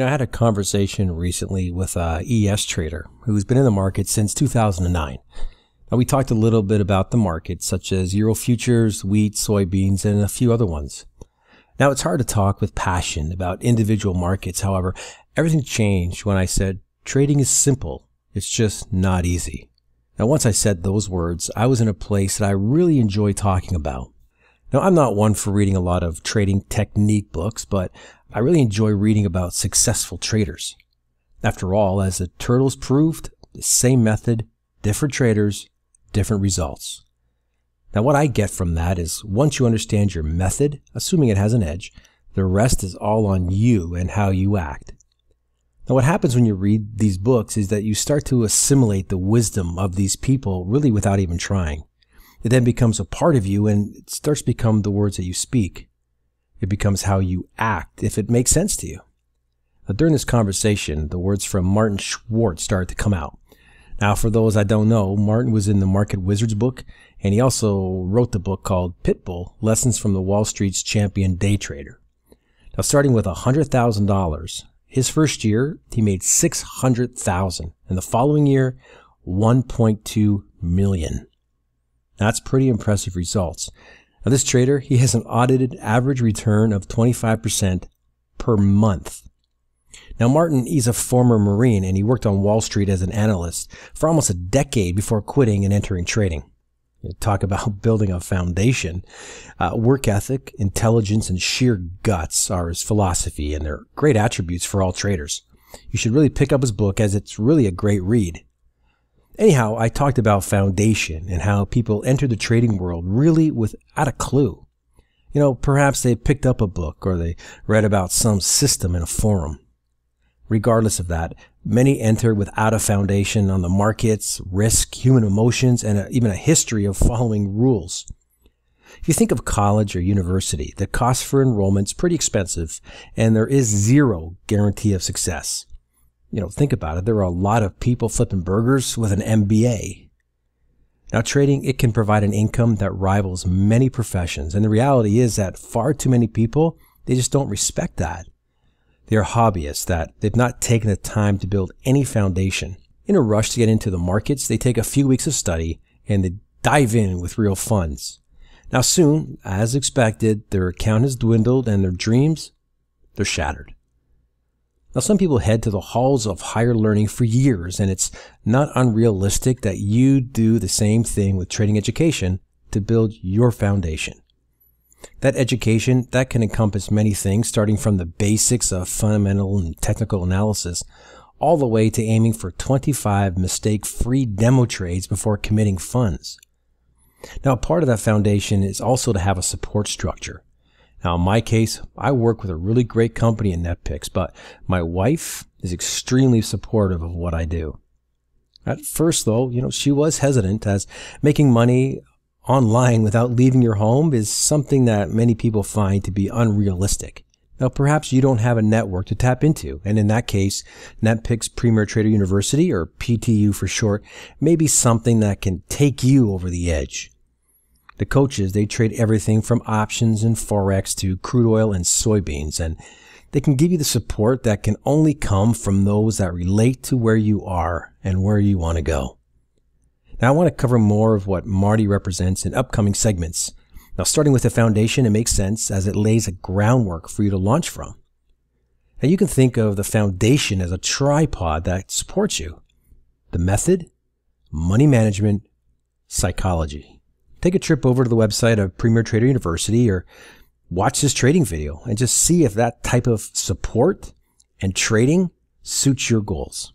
I had a conversation recently with a ES trader who's been in the market since 2009. Now, we talked a little bit about the market, such as Euro futures, wheat, soybeans, and a few other ones. Now, it's hard to talk with passion about individual markets. However, everything changed when I said trading is simple. It's just not easy. Now, once I said those words, I was in a place that I really enjoy talking about. Now, I'm not one for reading a lot of trading technique books, but I really enjoy reading about successful traders. After all, as the turtles proved, the same method, different traders, different results. Now, what I get from that is once you understand your method, assuming it has an edge, the rest is all on you and how you act. Now, what happens when you read these books is that you start to assimilate the wisdom of these people really without even trying. It then becomes a part of you and it starts to become the words that you speak. It becomes how you act if it makes sense to you. Now, during this conversation, the words from Martin Schwartz started to come out. Now, for those that don't know, Martin was in the Market Wizards book, and he also wrote the book called Pitbull, Lessons from the Wall Street's Champion Day Trader. Now, starting with $100,000, his first year, he made $600,000, and the following year, $1.2 million. That's pretty impressive results. Now, this trader, he has an audited average return of 25% per month. Now, Martin, he's a former Marine, and he worked on Wall Street as an analyst for almost a decade before quitting and entering trading. Talk about building a foundation. Work ethic, intelligence, and sheer guts are his philosophy, and they're great attributes for all traders. You should really pick up his book, as it's really a great read. Anyhow, I talked about foundation and how people enter the trading world really without a clue. Perhaps they picked up a book or they read about some system in a forum. Regardless of that, many enter without a foundation on the markets, risk, human emotions, and even a history of following rules. If you think of college or university, the cost for enrollment's pretty expensive, and there is zero guarantee of success. Think about it. There are a lot of people flipping burgers with an MBA. Now, trading, it can provide an income that rivals many professions, and the reality is that far too many people, they just don't respect that. They are hobbyists that they've not taken the time to build any foundation. In a rush to get into the markets, they take a few weeks of study and they dive in with real funds. Now soon, as expected, their account has dwindled and their dreams, they're shattered. Now, some people head to the halls of higher learning for years, and it's not unrealistic that you do the same thing with trading education to build your foundation. That education, that can encompass many things, starting from the basics of fundamental and technical analysis, all the way to aiming for 25 mistake-free demo trades before committing funds. Now, part of that foundation is also to have a support structure. Now, in my case, I work with a really great company in NetPicks, but my wife is extremely supportive of what I do. At first, though, she was hesitant, as making money online without leaving your home is something that many people find to be unrealistic. Now, perhaps you don't have a network to tap into, and in that case, NetPicks Premier Trader University, or PTU for short, may be something that can take you over the edge. The coaches, they trade everything from options and Forex to crude oil and soybeans, and they can give you the support that can only come from those that relate to where you are and where you want to go. Now, I want to cover more of what Marty represents in upcoming segments. Now, starting with the foundation, it makes sense as it lays a groundwork for you to launch from. Now, you can think of the foundation as a tripod that supports you. The method, money management, psychology. Take a trip over to the website of Premier Trader University or watch this trading video and just see if that type of support and trading suits your goals.